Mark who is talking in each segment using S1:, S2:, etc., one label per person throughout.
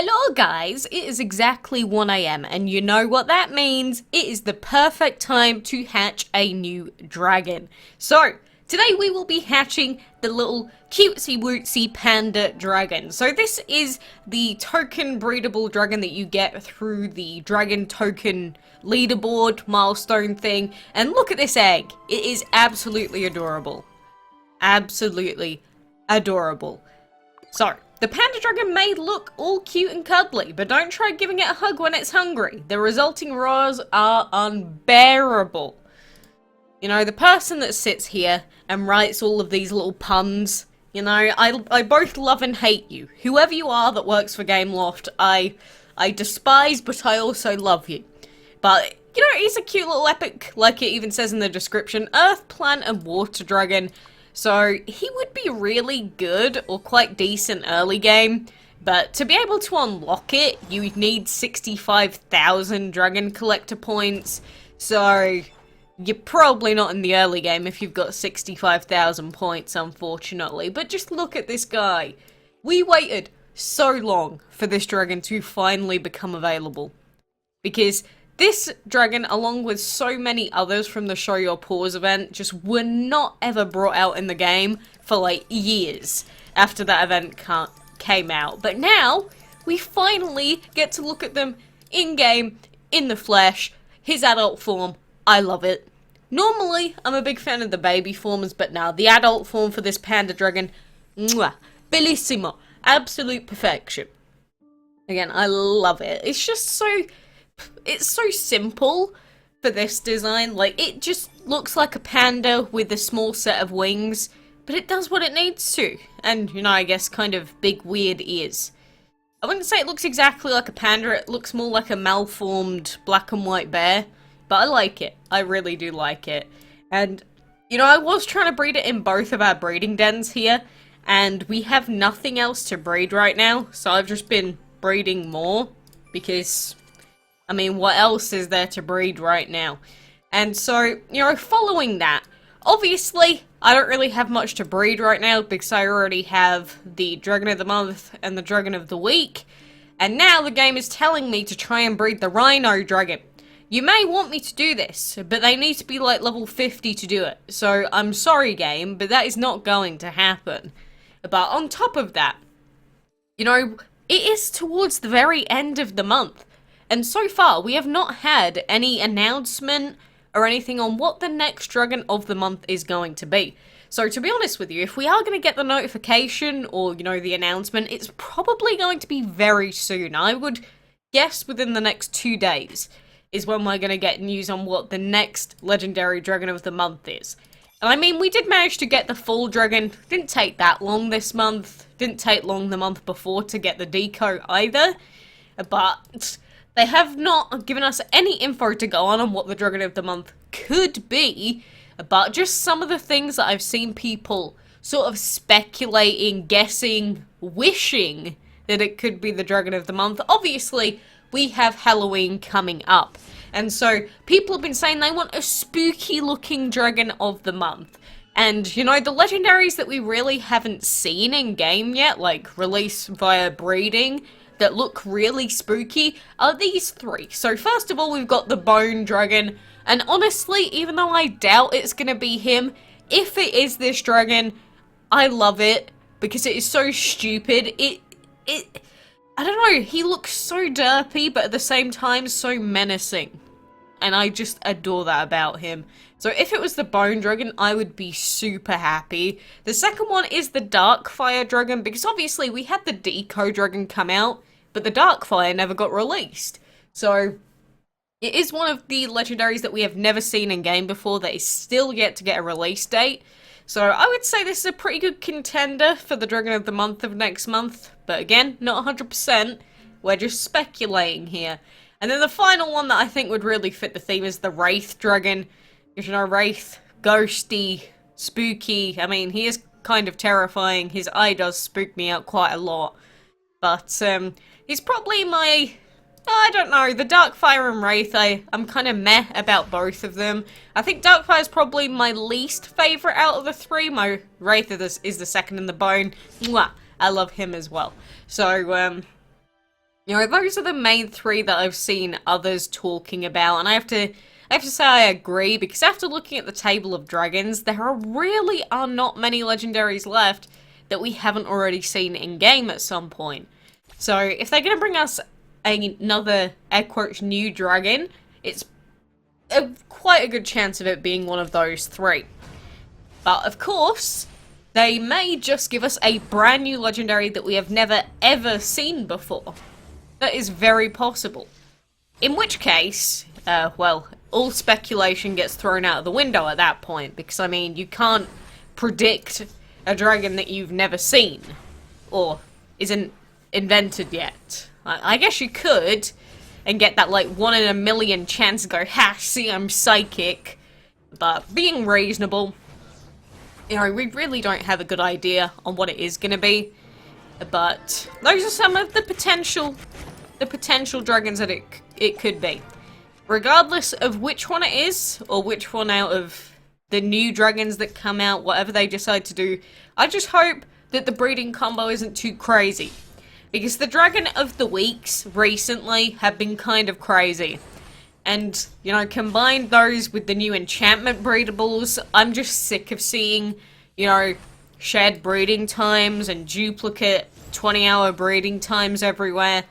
S1: Hello guys, it is exactly 1 AM and you know what that means? It is the perfect time to hatch a new dragon. So, today we will be hatching the little cutesy wootsy Panda Dragon. So this is the token breedable dragon that you get through the dragon token leaderboard milestone thing. And look at this egg, it is absolutely adorable. Absolutely adorable. So, the Panda Dragon may look all cute and cuddly, but don't try giving it a hug when it's hungry. The resulting roars are unbearable. You know, the person that sits here and writes all of these little puns, you know, I both love and hate you. Whoever you are that works for Gameloft, I despise, but I also love you. But, you know, he's a cute little epic, like it even says in the description, Earth, Plant, and Water Dragon. So, he would be really good, or quite decent early game, but to be able to unlock it, you would need 65,000 Dragon Collector points, so you're probably not in the early game if you've got 65,000 points, unfortunately. But just look at this guy. We waited so long for this dragon to finally become available, because this dragon, along with so many others from the Show Your Paws event, just were not ever brought out in the game for like years after that event came out. But now, we finally get to look at them in-game, in the flesh, his adult form. I love it. Normally, I'm a big fan of the baby forms, but now the adult form for this Panda Dragon, mwah, bellissimo, absolute perfection. Again, I love it. It's just so... It's so simple for this design. Like, it just looks like a panda with a small set of wings, but it does what it needs to. And, you know, I guess kind of big weird ears. I wouldn't say it looks exactly like a panda, it looks more like a malformed black and white bear. But I like it. I really do like it. And, you know, I was trying to breed it in both of our breeding dens here, and we have nothing else to breed right now, so I've just been breeding more, because... I mean, what else is there to breed right now? And so, you know, following that, obviously, I don't really have much to breed right now because I already have the Dragon of the Month and the Dragon of the Week. And now the game is telling me to try and breed the Rhino Dragon. You may want me to do this, but they need to be like level 50 to do it. So, I'm sorry game, but that is not going to happen. But on top of that, you know, it is towards the very end of the month. And so far, we have not had any announcement or anything on what the next Dragon of the Month is going to be. So to be honest with you, if we are going to get the notification or, you know, the announcement, it's probably going to be very soon. I would guess within the next 2 days is when we're going to get news on what the next Legendary Dragon of the Month is. And I mean, we did manage to get the full dragon. Didn't take that long this month. Didn't take long the month before to get the deco either. But... they have not given us any info to go on what the Dragon of the Month could be, but just some of the things that I've seen people sort of speculating, guessing, wishing that it could be the Dragon of the Month. Obviously, we have Halloween coming up, and so people have been saying they want a spooky looking Dragon of the Month. And, you know, the legendaries that we really haven't seen in game yet, like release via breeding, that look really spooky are these three. So first of all, we've got the Bone Dragon, and honestly, even though I doubt it's gonna be him, if it is this dragon, I love it, because it is so stupid. I don't know, he looks so derpy, but at the same time, so menacing. And I just adore that about him. So if it was the Bone Dragon, I would be super happy. The second one is the Darkfire Dragon, because obviously we had the Deco Dragon come out, but the Darkfire never got released. So it is one of the legendaries that we have never seen in game before that is still yet to get a release date. So I would say this is a pretty good contender for the Dragon of the Month of next month. But again, not 100%. We're just speculating here. And then the final one that I think would really fit the theme is the Wraith Dragon. You know, Wraith, ghosty, spooky. I mean, he is kind of terrifying. His eye does spook me out quite a lot. But, he's probably my... I don't know, the Darkfire and Wraith, I'm kind of meh about both of them. I think Darkfire is probably my least favourite out of the three. My Wraith is the second in the Bone. Mwah! I love him as well. So, You know, those are the main three that I've seen others talking about, and I have to say I agree, because after looking at the table of dragons, there really are not many legendaries left that we haven't already seen in-game at some point. So, if they're going to bring us another, air quotes, new dragon, it's quite a good chance of it being one of those three. But, of course, they may just give us a brand new legendary that we have never ever seen before. That is very possible. In which case, well, all speculation gets thrown out of the window at that point, because, I mean, you can't predict a dragon that you've never seen, or isn't invented yet. I guess you could, and get that, like, 1 in a million chance to go, ha, see, I'm psychic, but being reasonable, you know, we really don't have a good idea on what it is going to be, but those are some of the potential dragons that it could be. Regardless of which one it is, or which one out of the new dragons that come out, whatever they decide to do, I just hope that the breeding combo isn't too crazy. Because the Dragon of the Weeks recently have been kind of crazy. And, you know, combine those with the new enchantment breedables, I'm just sick of seeing, you know, shared breeding times and duplicate 20-hour breeding times everywhere.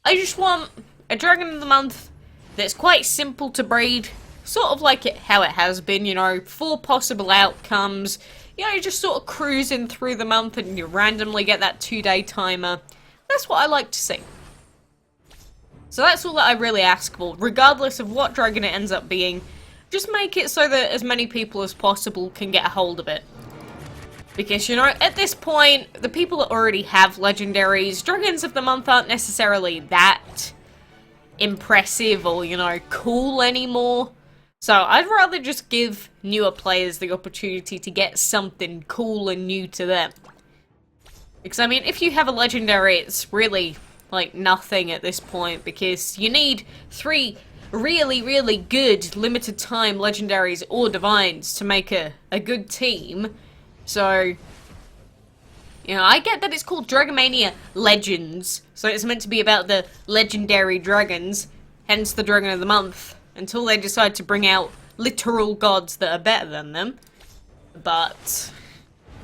S1: I just want a Dragon of the Month that's quite simple to breed, sort of like how it has been, you know, 4 possible outcomes, you know, just sort of cruising through the month and you randomly get that 2-day timer. That's what I like to see. So that's all that I really ask for, regardless of what dragon it ends up being. Just make it so that as many people as possible can get a hold of it. Because, you know, at this point, the people that already have legendaries, Dragons of the Month aren't necessarily that impressive or, you know, cool anymore. So I'd rather just give newer players the opportunity to get something cool and new to them. Because, I mean, if you have a legendary, it's really, like, nothing at this point, because you need 3 really, really good limited time legendaries or divines to make a good team. So, you know, I get that it's called Dragonmania Legends, so it's meant to be about the legendary dragons, hence the Dragon of the Month, until they decide to bring out literal gods that are better than them. But,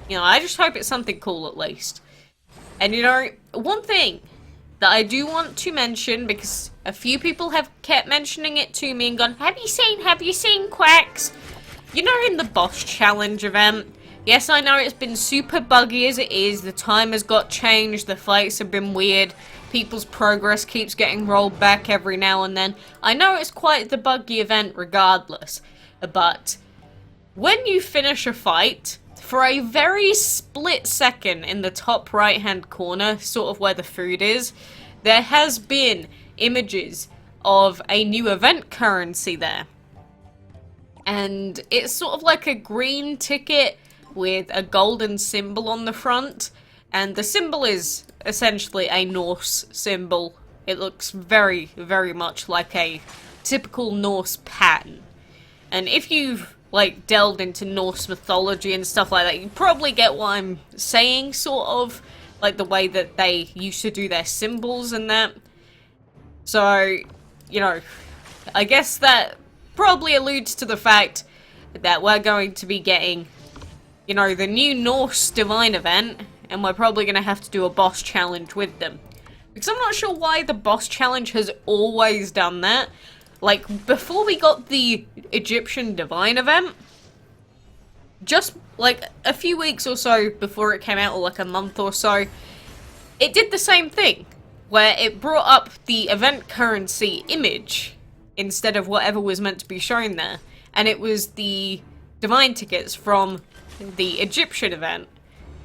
S1: you know, I just hope it's something cool at least. And, you know, one thing that I do want to mention, because a few people have kept mentioning it to me and gone, have you seen Quacks? You know, in the boss challenge event, yes, I know it's been super buggy as it is, the time has got changed, the fights have been weird, people's progress keeps getting rolled back every now and then. I know it's quite the buggy event regardless, but when you finish a fight, for a very split second in the top right hand corner, sort of where the food is, there has been images of a new event currency there. And it's sort of like a green ticket with a golden symbol on the front, and the symbol is essentially a Norse symbol. It looks very, very much like a typical Norse pattern. And if you've, like, delved into Norse mythology and stuff like that, you probably get what I'm saying, sort of, like the way that they used to do their symbols and that. So, you know, I guess that probably alludes to the fact that we're going to be getting, you know, the new Norse Divine event, and we're probably going to have to do a boss challenge with them. Because I'm not sure why the boss challenge has always done that. Like, before we got the Egyptian Divine event, just, like, a few weeks or so before it came out, or like a month or so, it did the same thing, where it brought up the event currency image instead of whatever was meant to be shown there. And it was the Divine tickets from the Egyptian event.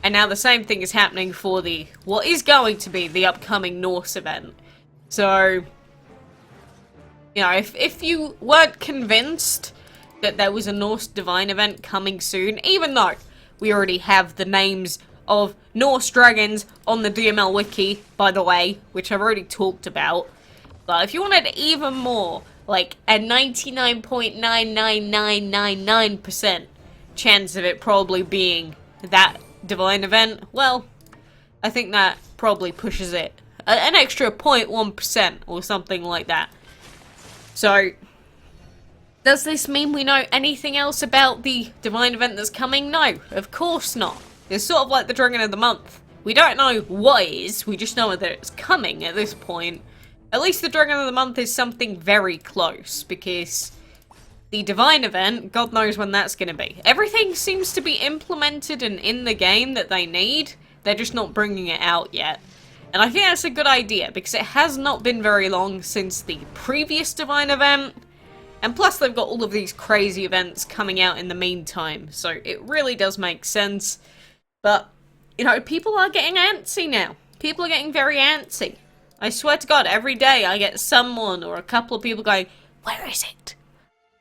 S1: And now the same thing is happening for the, what is going to be the upcoming Norse event. So, you know, if you weren't convinced that there was a Norse Divine event coming soon, even though we already have the names of Norse dragons on the DML wiki, by the way, which I've already talked about, but if you wanted even more, like a 99.99999% chance of it probably being that Divine event, well, I think that probably pushes it an extra 0.1% or something like that. So, does this mean we know anything else about the divine event that's coming? No, of course not. It's sort of like the Dragon of the Month. We don't know what it is, we just know that it's coming at this point. At least the Dragon of the Month is something very close, because the divine event, God knows when that's going to be. Everything seems to be implemented and in the game that they need, they're just not bringing it out yet. And I think that's a good idea, because it has not been very long since the previous divine event. And plus they've got all of these crazy events coming out in the meantime, so it really does make sense. But, you know, people are getting antsy now. People are getting very antsy. I swear to God, every day I get someone or a couple of people going, "Where is it?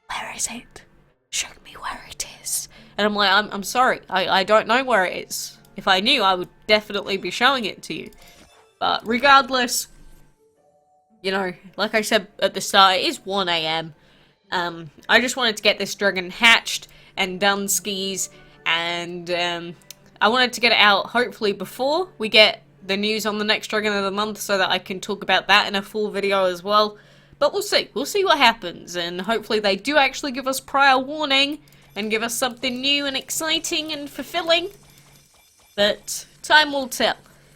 S1: Where is it? Show me where it is." And I'm like, I'm sorry, I don't know where it is. If I knew, I would definitely be showing it to you. But regardless, you know, like I said at the start, it is 1 AM. I just wanted to get this dragon hatched and done skis, and I wanted to get it out hopefully before we get the news on the next Dragon of the Month, so that I can talk about that in a full video as well. But we'll see. We'll see what happens, and hopefully they do actually give us prior warning and give us something new and exciting and fulfilling. But time will tell.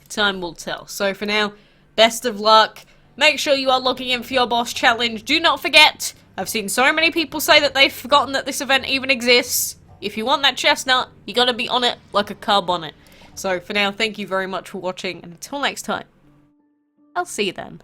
S1: Time will tell. So for now, best of luck. Make sure you are logging in for your boss challenge. Do not forget, I've seen so many people say that they've forgotten that this event even exists. If you want that chestnut, you gotta be on it like a cub on it. So for now, thank you very much for watching, and until next time, I'll see you then.